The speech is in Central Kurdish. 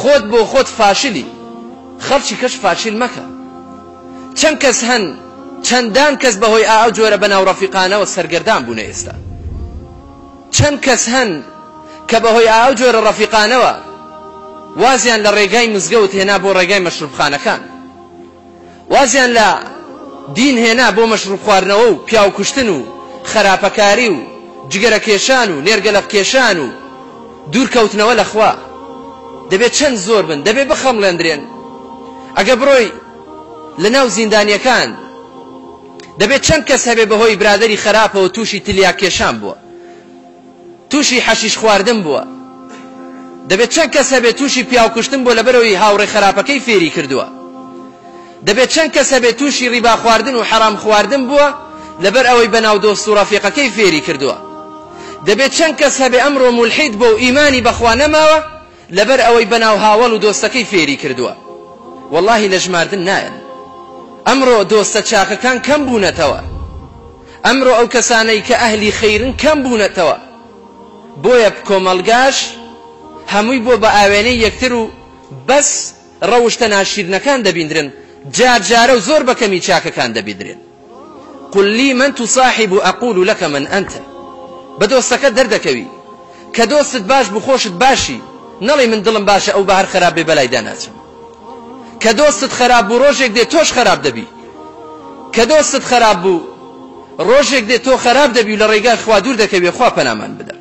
خۆت بۆ خۆت فاشلی خەڵکی کەش فاشل مەکە. چەند کەس هەن چەندان کەس بەهۆی ئاو جۆرە بەناو ڕەفیقانەوە سەرگەردان بوونە ئێستا. چەند کەس هەن کە بەهۆی ئاو جۆرە ڕەفیقانەوە وازیان لە ڕێگای مزگەوت هێنا بۆ ڕێگای مەشروبخانەکان، وازیان لە دین هێنا بۆ مەشروب خواردنەوە و پیاو کوشتن و خراپەکاری و جگەرە کێشان و نێرگەلەق کێشان و دوورکەوتنەوە لە خوا. دەبێت چەند زۆر بن، دەبێت بخەمڵێندرێن. ئەگە بڕۆی لە ناو زیندانیەکان دەبێت چەند کەس هەبێ بەهۆی برادەری خراپەوە تووشی تلیا کێشان بووە، تووشی حەشیش خواردن بووە. دەبێت چەند کەس هەبێ تووشی پیاو کوشتن بۆ لەبەرەوەی هاوڕێ خراپەکەی فێری کردووە. دەبێت چەند کەس هەبێ تووشی ڕیبا خواردن و حەرام خواردن بووە لەبەر ئەوەی بەناو دۆست و ڕەفیقەکەی فێری کردووە. دەبێت چەند کەس هەبێ ئەمڕۆ مولحید بۆ و ئیمانی بەخوا نەماوە لەبەر ئەوەی بەناو هاوڵ و دۆستەکەی فێری کردووە. واللهی لە ژماردن نایەن. ئەمڕۆ دۆستە چاکەکان کەم بوونەتەوە، ئەمڕۆ ئەو کەسانەی کە ئەهلی خەیرن کەم بوونەتەوە. بۆیە کۆمەڵگاش هەمووی بۆ بە ئاوێنەی یەکتر و بەس ڕەوشتە ناشیرنەکان دەبیندرن، جار جارە و زۆر بەکەمی چاکەکان دەبیندرێن. قل لي من تصاحب أقول لك من أنت. بە دۆستەکە دەردەکەوی کە دۆستت باش بخۆشت باشی نەڵێ من دڵم باشە ئەو بە هەر خراپ بێ بەلای داناچم. کە دۆستت خراپ بوو ڕۆژێک دێ تۆش خراپ دەبی، کە دۆستت خراپ بوو ڕۆژێک دێ تۆ خراپ دەبی و لە ڕێگای خوا دوور دەکەوێ. خوا پەنامان بدە.